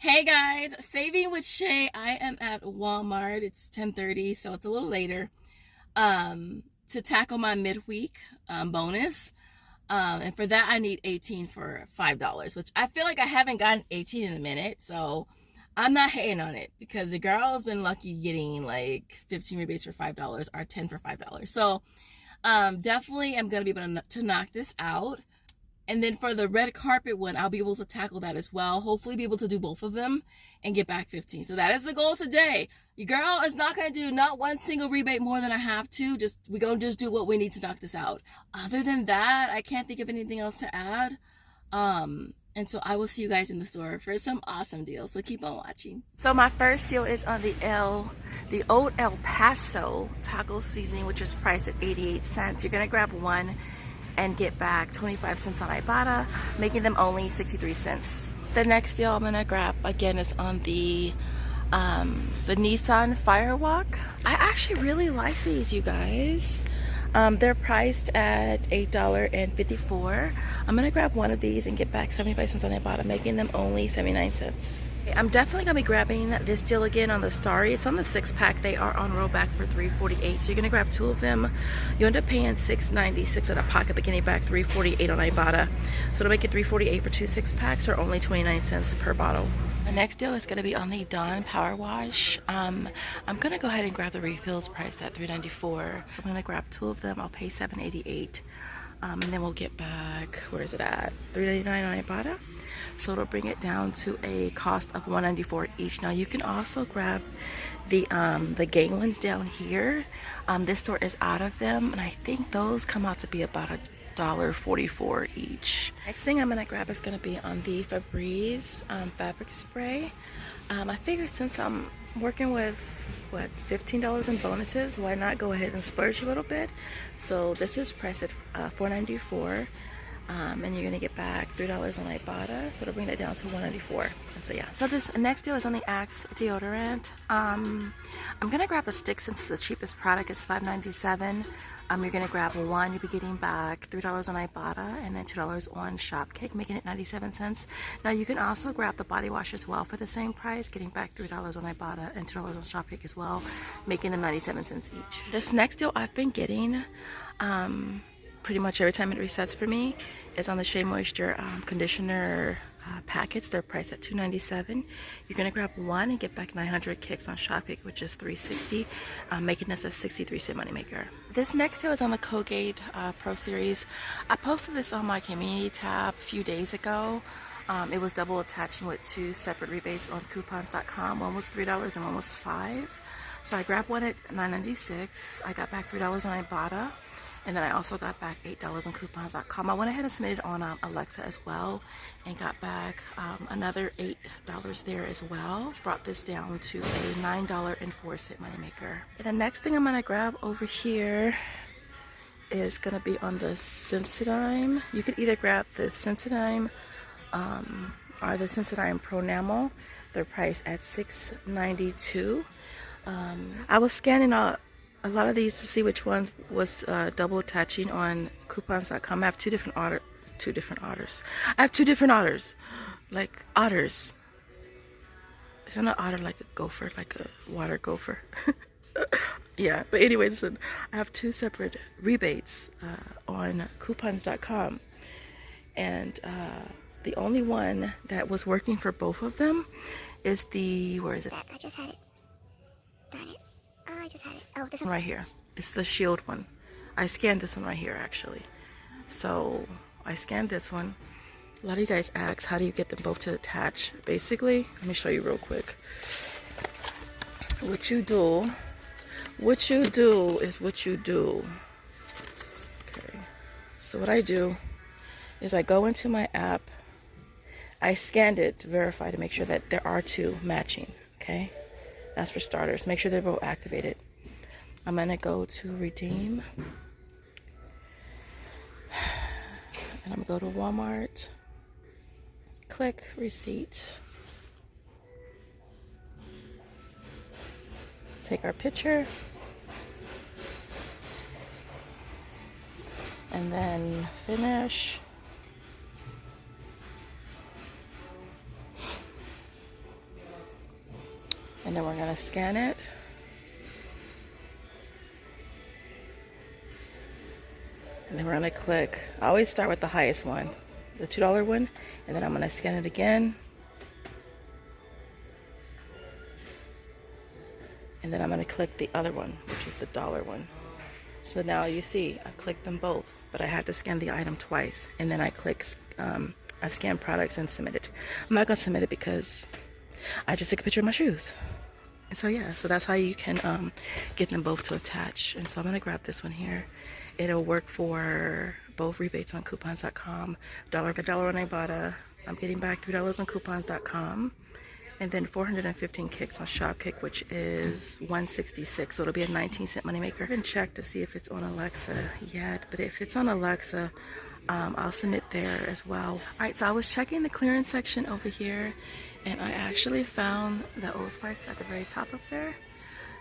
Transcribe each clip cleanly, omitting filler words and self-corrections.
Hey guys, saving with Shay. I am at Walmart. It's 10:30, so it's a little later. To tackle my midweek bonus. And for that I need 18 for $5, which I feel like I haven't gotten 18 in a minute. So I'm not hating on it because the girl has been lucky getting like 15 rebates for $5 or 10 for $5. So definitely I'm gonna be able to knock this out. And then for the red carpet one, I'll be able to tackle that as well. Hopefully be able to do both of them and get back 15. So that is the goal today. Your girl is not going to do not one single rebate more than I have to. We're going to just do what we need to knock this out. Other than that, I can't think of anything else to add. And so I will see you guys in the store for some awesome deals. So keep on watching. So my first deal is on the Old El Paso taco seasoning, which is priced at 88 cents. You're going to grab one and get back 25 cents on Ibotta, making them only 63 cents. The next deal I'm gonna grab again is on the Nissan Firewalk. I actually really like these, you guys. They're priced at $8.54. I'm gonna grab one of these and get back 75 cents on Ibotta, making them only 79 cents. I'm definitely gonna be grabbing this deal again on the Starry. It's on the 6-pack. They are on rollback for $3.48. So you're gonna grab two of them. You end up paying $6.96 out of pocket, but getting back $3.48 on Ibotta. So it'll make it $3.48 for two 6-packs, or only 29 cents per bottle. The next deal is going to be on the Dawn Power Wash. I'm going to go ahead and grab the refills priced at $3.94. So I'm going to grab two of them. I'll pay $7.88. And then we'll get back, where is it at? $3.99 on Ibotta. So it'll bring it down to a cost of $1.94 each. Now you can also grab the game ones down here. This store is out of them, and I think those come out to be about $1.44 each. Next thing I'm gonna grab is gonna be on the Febreze fabric spray. I figured since I'm working with what, $15 in bonuses, why not go ahead and splurge a little bit? So this is priced at $4.94. And you're gonna get back $3 on Ibotta, so it'll bring that down to $1.94. So yeah. So this next deal is on the Axe deodorant. I'm gonna grab a stick since it's the cheapest product. It's $5.97. You're gonna grab one. You'll be getting back $3 on Ibotta and then $2 on Shopkick, making it 97 cents. Now you can also grab the body wash as well for the same price, getting back $3 on Ibotta and $2 on Shopkick as well, making them 97 cents each. This next deal I've been getting pretty much every time it resets for me is on the Shea Moisture conditioner packets. They're priced at $2.97. You're gonna grab one and get back 900 kicks on Shopkick, which is $3.60, making this a 63-cent moneymaker. This next deal is on the Colgate Pro Series. I posted this on my community tab a few days ago. It was double attaching with two separate rebates on coupons.com. One was $3 and one was $5. So I grabbed one at $9.96. I got back $3 on Ibotta. And then I also got back $8 on coupons.com. I went ahead and submitted on Alexa as well and got back another $8 there as well. Brought this down to a $9.04 moneymaker. And the next thing I'm gonna grab over here is gonna be on the Sensodyne. You could either grab the Sensodyne or the Sensodyne Pro Enamel. They're priced at $6.92. I was scanning a lot of these to see which ones was double attaching on coupons.com. I have two different otters. I have two different otters, like otters. Isn't an otter like a gopher, like a water gopher? Yeah, but anyways, listen, I have two separate rebates on coupons.com, and the only one that was working for both of them is the, where is it? I just had it. Darn it. Oh, I just had it. Oh, this one right here. It's the Shield one. I scanned this one right here, actually. So I scanned this one. A lot of you guys ask, how do you get them both to attach? Basically, let me show you real quick. What you do is what you do. Okay. So what I do is I go into my app. I scanned it to verify to make sure that there are two matching. Okay. That's for starters. Make sure they're both activated. I'm gonna go to redeem. And I'm gonna go to Walmart. Click receipt. Take our picture. And then finish. And then we're gonna scan it. And then we're gonna click, I always start with the highest one, the $2 one, and then I'm gonna scan it again. And then I'm gonna click the other one, which is the $1 one. So now you see, I clicked them both, but I had to scan the item twice. And then I click, I scan products and submit it. I'm not gonna submit it because I just took a picture of my shoes. And so yeah, so that's how you can get them both to attach. And so I'm gonna grab this one here. It'll work for both rebates on coupons.com, $1 on Ibotta. I'm getting back $3 on coupons.com, and then 415 kicks on Shopkick, which is 166. So it'll be a 19-cent moneymaker. I haven't checked to see if it's on Alexa yet, but if it's on Alexa, I'll submit there as well. All right, so I was checking the clearance section over here, and I actually found the Old Spice at the very top up there.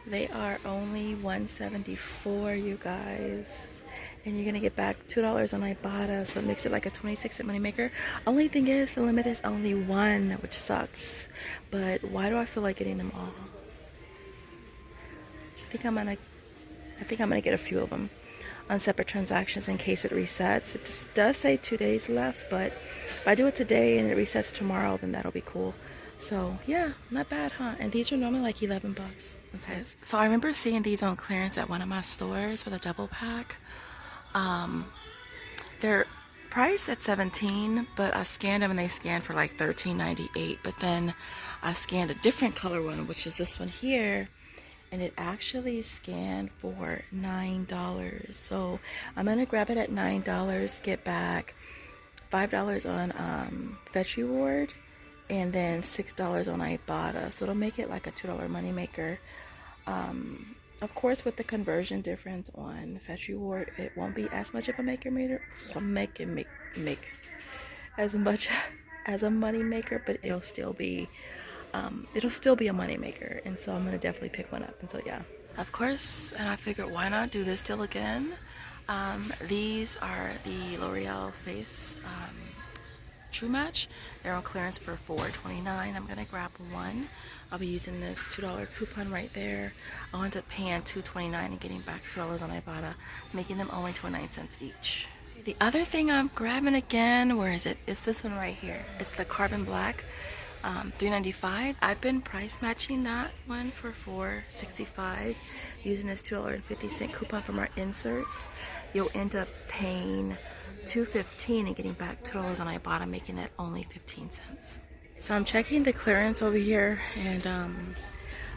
They are only $174, you guys. And you're gonna get back $2 on Ibotta, so it makes it like a 26-cent moneymaker. Only thing is, the limit is only 1, which sucks. But why do I feel like getting them all? I think I'm gonna get a few of them on separate transactions in case it resets. It just does say 2 days left, but if I do it today and it resets tomorrow, then that'll be cool. So yeah, not bad, huh? And these are normally like 11 bucks. So I remember seeing these on clearance at one of my stores for the double pack. They're priced at $17, but I scanned them and they scanned for like $13.98. But then I scanned a different color one, which is this one here, and it actually scanned for $9. So I'm gonna grab it at $9, get back $5 on Fetch Reward, and then $6 on Ibotta. So it'll make it like a $2 moneymaker. Of course, with the conversion difference on Fetch Reward, it won't be as much of a make as much as a money maker, but it'll still be a money maker. And so I'm gonna definitely pick one up. And so yeah, of course. And I figured, why not do this deal again? These are the L'Oreal Face True Match. They're on clearance for $4.29. I'm gonna grab one. I'll be using this $2 coupon right there. I'll end up paying $2.29 and getting back $2 on Ibotta, making them only 29 cents each. The other thing I'm grabbing again, where is it? It's this one right here. It's the Carbon Black, $3.95. I've been price matching that one for $4.65 using this $2.50 coupon from our inserts. You'll end up paying $2.15 and getting back $2 on Ibotta, making it only 15 cents. So I'm checking the clearance over here, and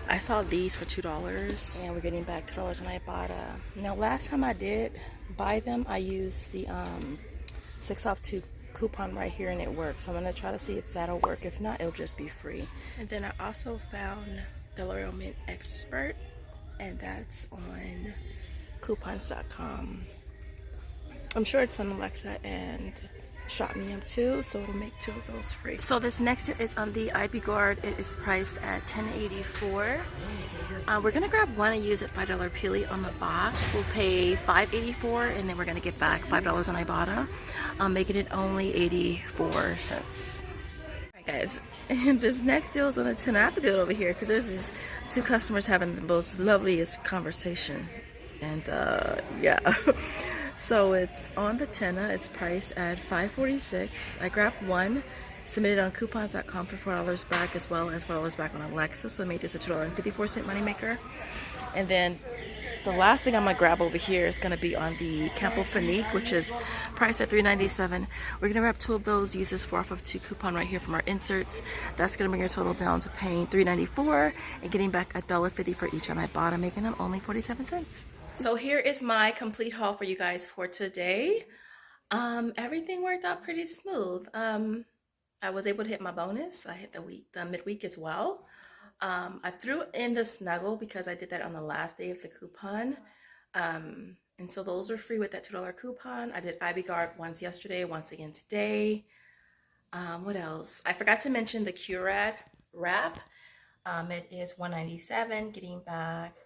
I saw these for $2, and we're getting back $2 on Ibotta. Now, last time I did buy them, I used the 6 off 2 coupon right here, and it worked. So I'm gonna try to see if that'll work. If not, it'll just be free. And then I also found the L'Oreal Mint Expert, and that's on coupons.com. I'm sure it's on Alexa and Shop Me Up too, so it'll make 2 of those free. So this next is on the IP Guard. It is priced at $10.84. We're gonna grab one and use it $5 Peely on the box. We'll pay $5.84, and then we're gonna get back $5 on Ibotta, making it only 84 cents. Alright guys, and this next deal is on a 10. I have to do it over here because there's these 2 customers having the most loveliest conversation, and yeah. So it's on the 10. It's priced at $5.46. I grabbed one, submitted on coupons.com for $4 back, as well as $4 back on Alexa. So I made this a $2.54 moneymaker. And then the last thing I'm gonna grab over here is gonna be on the Campo Finique, which is priced at $3.97. We're gonna grab 2 of those, use this 4 off of 2 coupon right here from our inserts. That's gonna bring your total down to paying $3.94 and getting back $1.50 for each on Ibotta, making them only 47 cents. So here is my complete haul for you guys for today. Everything worked out pretty smooth. I was able to hit my bonus. I hit the midweek as well. I threw in the snuggle because I did that on the last day of the coupon. And so those are free with that $2 coupon. I did Ivy Guard once yesterday, once again today. What else? I forgot to mention the Curad wrap. It is $197, getting back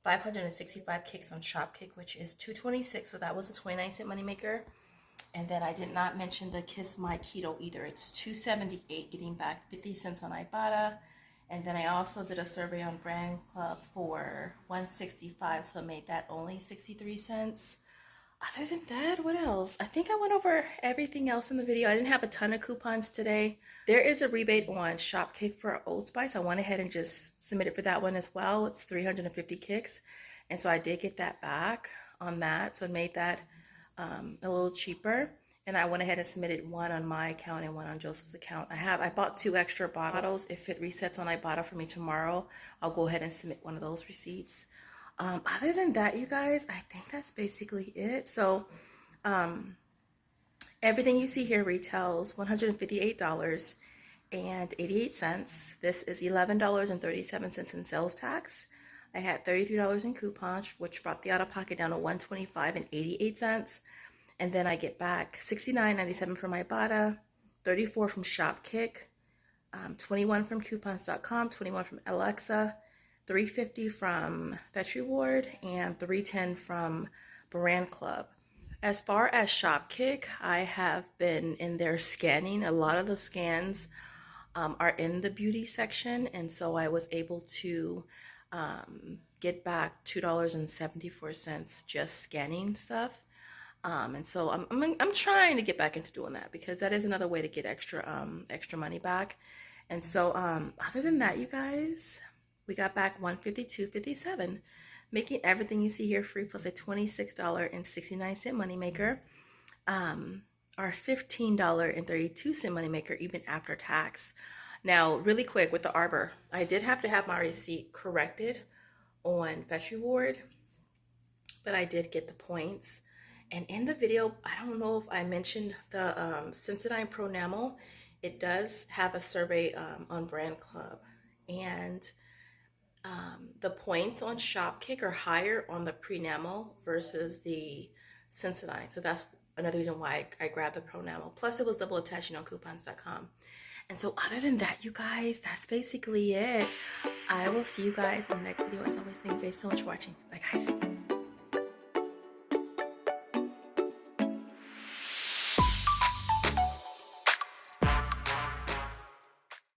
565 kicks on Shopkick, which is $2.26, so that was a 29-cent moneymaker. And then I did not mention the Kiss My Keto either. It's $2.78, getting back 50 cents on Ibotta, And then I also did a survey on Brand Club for $1.65, so it made that only 63 cents. Other than that, what else? I think I went over everything else in the video. I didn't have a ton of coupons today. There is a rebate on Shopkick for Old Spice. I went ahead and just submitted for that one as well. It's 350 kicks. And so I did get that back on that. So it made that a little cheaper. And I went ahead and submitted one on my account and one on Joseph's account. I bought 2 extra bottles. If it resets on Ibotta for me tomorrow, I'll go ahead and submit one of those receipts. Other than that, you guys, I think that's basically it. So everything you see here retails $158.88. This is $11.37 in sales tax. I had $33 in coupons, which brought the out-of-pocket down to $125.88. And then I get back $69.97 from Ibotta, $34 from Shopkick, $21 from coupons.com, $21 from Alexa, $3.50 from Fetch Reward, and $3.10 from Brand Club. As far as Shopkick, I have been in there scanning. A lot of the scans are in the beauty section, and so I was able to get back $2.74 just scanning stuff. And so I'm trying to get back into doing that because that is another way to get extra money back. And so other than that, you guys, we got back $152.57, making everything you see here free plus a $26.69 moneymaker. Our $15.32 moneymaker even after tax. Now, really quick with the Arbor, I did have to have my receipt corrected on Fetch Reward, but I did get the points. And in the video, I don't know if I mentioned the Sensodyne Pro Enamel. It does have a survey on Brand Club. And the points on Shopkick are higher on the Pre-Enamel versus the Sensodyne. So that's another reason why I grabbed the Pro Enamel. Plus, it was double attaching on coupons.com. And so other than that, you guys, that's basically it. I will see you guys in the next video. As always, thank you guys so much for watching. Bye, guys.